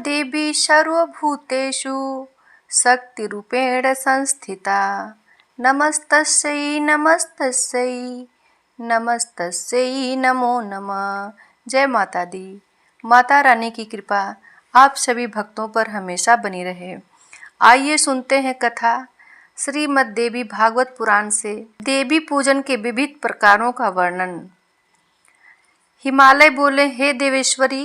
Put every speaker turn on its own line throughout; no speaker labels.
देवी सर्वभूतेषु शक्तिरूपेण संस्थिता। नमस्तस्यै नमस्तस्यै नमस्तस्यै नमो नमः। जय माता दी। माता रानी की कृपा आप सभी भक्तों पर हमेशा बनी रहे। आइए सुनते हैं कथा श्रीमद् देवी भागवत पुराण से देवी पूजन के विविध प्रकारों का वर्णन। हिमालय बोले, हे देवेश्वरी,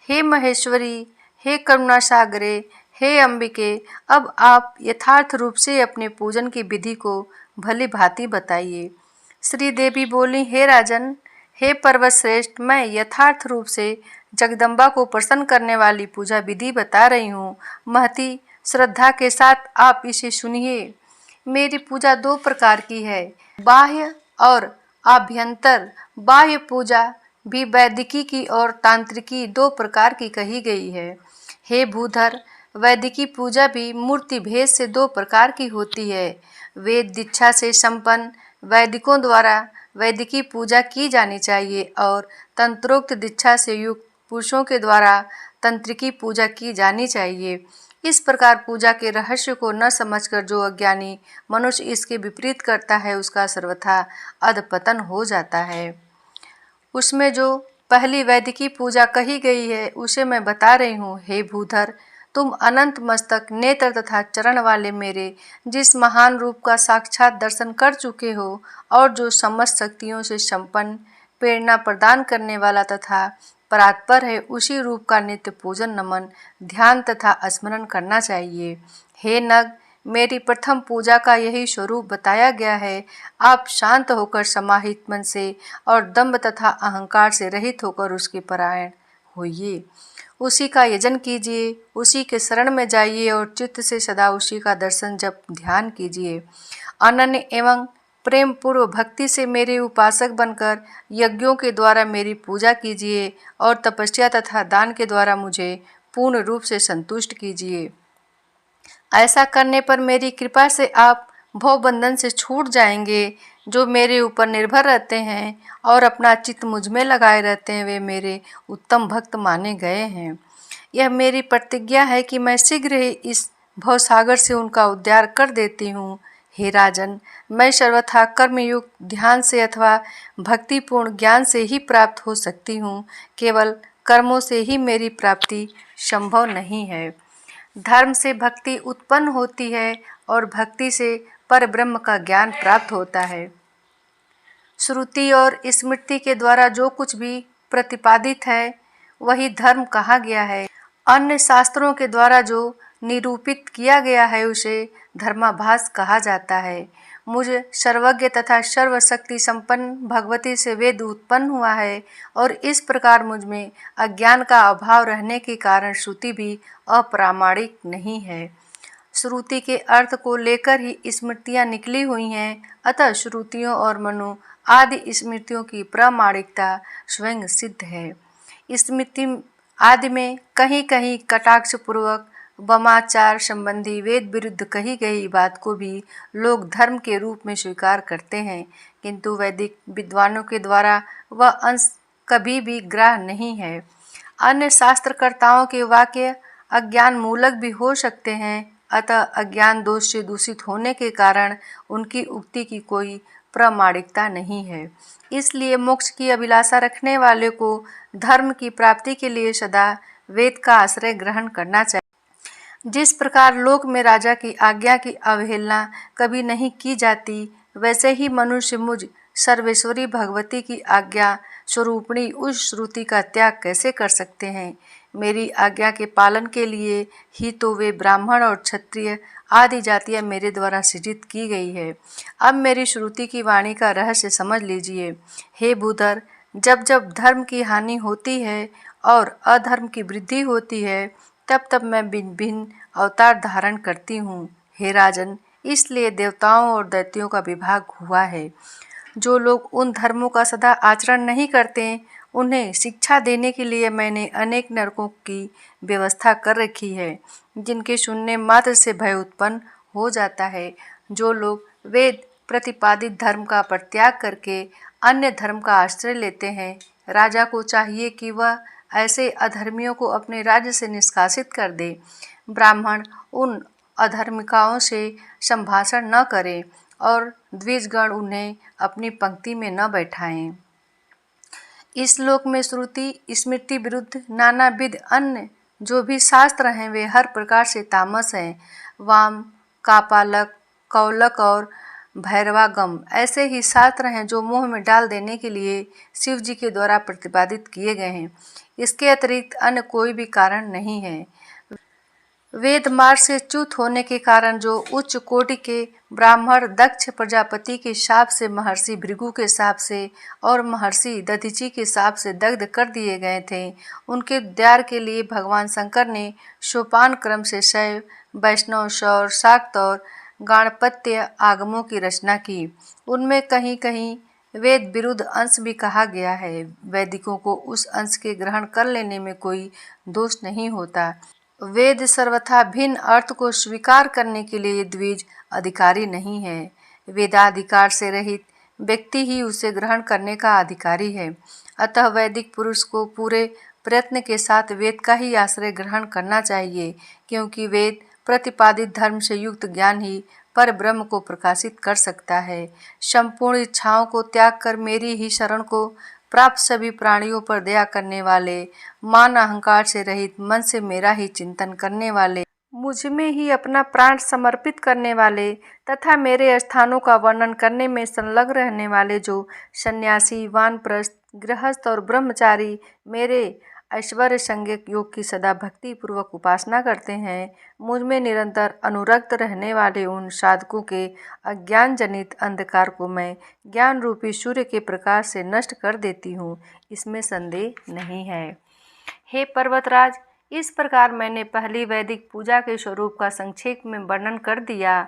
हे महेश्वरी, हे करुणा सागरे, हे अंबिके, अब आप यथार्थ रूप से अपने पूजन की विधि को भली भांति बताइए। श्री देवी बोली, हे राजन, हे पर्वत श्रेष्ठ, मैं यथार्थ रूप से जगदम्बा को प्रसन्न करने वाली पूजा विधि बता रही हूँ। महती श्रद्धा के साथ आप इसे सुनिए। मेरी पूजा दो प्रकार की है, बाह्य और आभ्यंतर। बाह्य पूजा भी वैदिकी की और तांत्रिकी दो प्रकार की कही गई है। हे भूधर, वैदिकी पूजा भी मूर्ति भेद से दो प्रकार की होती है। वेद दीक्षा से संपन्न वैदिकों द्वारा वैदिकी पूजा की जानी चाहिए और तंत्रोक्त दीक्षा से युक्त पुरुषों के द्वारा तंत्रिकी पूजा की जानी चाहिए। इस प्रकार पूजा के रहस्य को न समझकर जो अज्ञानी मनुष्य इसके विपरीत करता है, उसका सर्वथा अधपतन हो जाता है। उसमें जो पहली वैदिकी पूजा कही गई है उसे मैं बता रही हूँ। हे भूधर, तुम अनंत मस्तक नेत्र तथा चरण वाले मेरे जिस महान रूप का साक्षात दर्शन कर चुके हो और जो समस्त शक्तियों से संपन्न, प्रेरणा प्रदान करने वाला तथा परात्पर है, उसी रूप का नित्य पूजन, नमन, ध्यान तथा स्मरण करना चाहिए। हे नग, मेरी प्रथम पूजा का यही स्वरूप बताया गया है। आप शांत होकर समाहित मन से और दंभ तथा अहंकार से रहित होकर उसके परायण होइए। उसी का यजन कीजिए, उसी के शरण में जाइए और चित्त से सदा उसी का दर्शन जप ध्यान कीजिए। अनन्य एवं प्रेम पूर्व भक्ति से मेरे उपासक बनकर यज्ञों के द्वारा मेरी पूजा कीजिए और तपस्या तथा दान के द्वारा मुझे पूर्ण रूप से संतुष्ट कीजिए। ऐसा करने पर मेरी कृपा से आप भवबंधन से छूट जाएंगे। जो मेरे ऊपर निर्भर रहते हैं और अपना चित्त मुझ में लगाए रहते हैं, वे मेरे उत्तम भक्त माने गए हैं। यह मेरी प्रतिज्ञा है कि मैं शीघ्र ही इस भवसागर से उनका उद्धार कर देती हूँ। हे राजन, मैं सर्वथा कर्मयुक्त ध्यान से अथवा भक्तिपूर्ण ज्ञान से ही प्राप्त हो सकती हूँ। केवल कर्मों से ही मेरी प्राप्ति संभव नहीं है। धर्म से भक्ति उत्पन्न होती है और भक्ति से परब्रह्म का ज्ञान प्राप्त होता है। श्रुति और स्मृति के द्वारा जो कुछ भी प्रतिपादित है वही धर्म कहा गया है। अन्य शास्त्रों के द्वारा जो निरूपित किया गया है उसे धर्माभास कहा जाता है। मुझ सर्वज्ञ तथा सर्वशक्ति संपन्न भगवती से वेद उत्पन्न हुआ है और इस प्रकार मुझ में अज्ञान का अभाव रहने के कारण श्रुति भी अप्रामाणिक नहीं है। श्रुति के अर्थ को लेकर ही स्मृतियाँ निकली हुई हैं, अतः श्रुतियों और मनु आदि स्मृतियों की प्रामाणिकता स्वयं सिद्ध है। स्मृति आदि में कहीं कहीं कटाक्षपूर्वक वामाचार संबंधी वेद विरुद्ध कही गई बात को भी लोग धर्म के रूप में स्वीकार करते हैं, किंतु वैदिक विद्वानों के द्वारा वह अंश कभी भी ग्राह्य नहीं है। अन्य शास्त्रकर्ताओं के वाक्य अज्ञान मूलक भी हो सकते हैं, अतः अज्ञान दोष से दूषित होने के कारण उनकी उक्ति की कोई प्रामाणिकता नहीं है। इसलिए मोक्ष की अभिलाषा रखने वाले को धर्म की प्राप्ति के लिए सदा वेद का आश्रय ग्रहण करना चाहिए। जिस प्रकार लोक में राजा की आज्ञा की अवहेलना कभी नहीं की जाती, वैसे ही मनुष्य मुझ सर्वेश्वरी भगवती की आज्ञा स्वरूपिणी उस श्रुति का त्याग कैसे कर सकते हैं। मेरी आज्ञा के पालन के लिए ही तो वे ब्राह्मण और क्षत्रिय आदि जातियाँ मेरे द्वारा सृजित की गई है। अब मेरी श्रुति की वाणी का रहस्य समझ लीजिए। हे भूधर, जब जब धर्म की हानि होती है और अधर्म की वृद्धि होती है, तब तब मैं भिन्न भिन्न अवतार धारण करती हूँ। हे राजन, इसलिए देवताओं और दैत्यों का विभाग हुआ है। जो लोग उन धर्मों का सदा आचरण नहीं करते, उन्हें शिक्षा देने के लिए मैंने अनेक नरकों की व्यवस्था कर रखी है, जिनके सुनने मात्र से भय उत्पन्न हो जाता है। जो लोग वेद प्रतिपादित धर्म का परित्याग करके अन्य धर्म का आश्रय लेते हैं, राजा को चाहिए कि वह ऐसे अधर्मियों को अपने राज्य से निष्कासित कर दे। ब्राह्मण उन अधर्मिकाओं से संभाषण न करें और द्विजगण उन्हें अपनी पंक्ति में न बैठाएं। इस श्लोक में श्रुति स्मृति विरुद्ध नानाविध अन्य जो भी शास्त्र हैं वे हर प्रकार से तामस हैं। वाम, कापालक, कौलक और भैरवागम ऐसे ही शास्त्र हैं जो मोह में डाल देने के लिए शिव जी के द्वारा प्रतिपादित किए गए हैं। इसके अतिरिक्त अन्य कोई भी कारण नहीं है। वेद मार्ग से च्युत होने के कारण जो उच्च कोटि के ब्राह्मण दक्ष प्रजापति के शाप से, महर्षि भृगु के शाप से और महर्षि दधीचि के शाप से दग्ध कर दिए गए थे, उनके उद्धार के लिए भगवान शंकर ने सोपान क्रम से शैव, वैष्णव, शौर, शाक्त और गाणपत्य आगमों की रचना की। उनमें कहीं कहीं वेद विरुद्ध अंश भी कहा गया है। वैदिकों को उस अंश के ग्रहण कर लेने में कोई दोष नहीं होता। वेद सर्वथा भिन्न अर्थ को स्वीकार करने के लिए द्विज अधिकारी नहीं है। वेदाधिकार से रहित व्यक्ति ही उसे ग्रहण करने का अधिकारी है। अतः वैदिक पुरुष को पूरे प्रयत्न के साथ वेद का ही आश्रय ग्रहण करना चाहिए, क्योंकि वेद प्रतिपादित धर्म से युक्त ज्ञान ही पर ब्रह्म को प्रकाशित कर सकता है। संपूर्ण इच्छाओं को त्याग कर मेरी ही शरण को प्राप्त सभी प्राणियों पर दया करने वाले, मान अहंकार से रहित मन से मेरा ही चिंतन करने वाले, मुझ में ही अपना प्राण समर्पित करने वाले तथा मेरे स्थानों का वर्णन करने में संलग्न रहने वाले जो सन्यासी, वानप्रस्थ, गृहस्थ और ब्रह्मचारी मेरे ऐश्वर्य संज्ञक योग की सदा भक्ति पूर्वक उपासना करते हैं, मुझ में निरंतर अनुरक्त रहने वाले उन साधकों के अज्ञान जनित अंधकार को मैं ज्ञान रूपी सूर्य के प्रकाश से नष्ट कर देती हूँ, इसमें संदेह नहीं है। हे पर्वतराज, इस प्रकार मैंने पहली वैदिक पूजा के स्वरूप का संक्षेप में वर्णन कर दिया।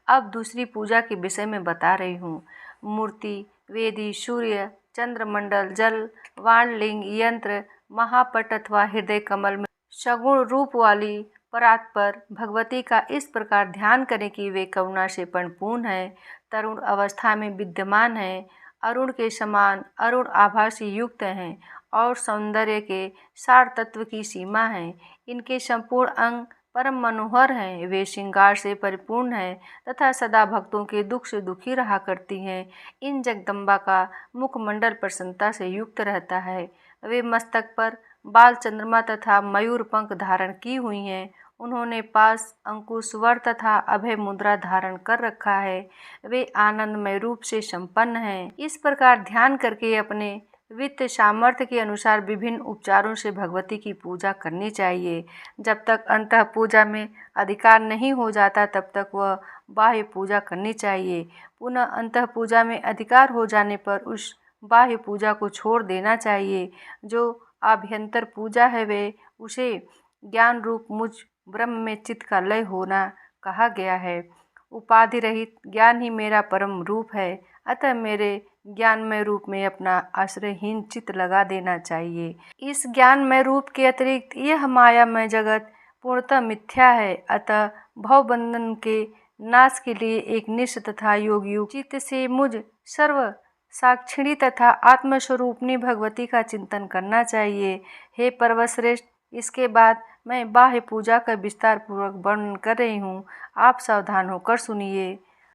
अब दूसरी पूजा के विषय में बता रही हूँ। मूर्ति, वेदी, सूर्य, चंद्रमंडल, जल, वाणलिंग, यंत्र, महापट अथवा हृदय कमल में सगुण रूप वाली परात्पर भगवती का इस प्रकार ध्यान करें कि वे करुणा से परिपूर्ण है, तरुण अवस्था में विद्यमान है, अरुण के समान अरुण आभा से युक्त हैं और सौंदर्य के सार तत्व की सीमा है। इनके संपूर्ण अंग परम मनोहर हैं, वे श्रृंगार से परिपूर्ण हैं तथा सदा भक्तों के दुख से दुखी रहा करती हैं। इन जगदम्बा का मुखमंडल प्रसन्नता से युक्त रहता है। वे मस्तक पर बाल चंद्रमा तथा मयूर पंख धारण की हुई हैं। उन्होंने पास, अंकुश, वर तथा अभय मुद्रा धारण कर रखा है। वे आनंदमय रूप से संपन्न हैं। इस प्रकार ध्यान करके अपने वित्त सामर्थ्य के अनुसार विभिन्न उपचारों से भगवती की पूजा करनी चाहिए। जब तक अंतः पूजा में अधिकार नहीं हो जाता तब तक वह बाह्य पूजा करनी चाहिए। पुनः अंतः पूजा में अधिकार हो जाने पर उस बाह्य पूजा को छोड़ देना चाहिए। जो आभ्यंतर पूजा है वे उसे ज्ञान रूप मुझ ब्रह्म में चित्त का लय होना कहा गया है। उपाधि रहित ज्ञान ही मेरा परम रूप है, अतः मेरे ज्ञानमय रूप में अपना आश्रयहीन चित्त लगा देना चाहिए। इस ज्ञानमय रूप के अतिरिक्त यह मायामय जगत पूर्णतः मिथ्या है, अतः भवबंधन के नाश के लिए एक निष्ठ तथा योगयुक्त चित्त से मुझ सर्व साक्षिणी तथा आत्मस्वरूपनी भगवती का चिंतन करना चाहिए। हे पर्वतश्रेष्ठ, इसके बाद मैं बाह्य पूजा का विस्तार पूर्वक वर्णन कर रही हूँ, आप सावधान होकर सुनिए।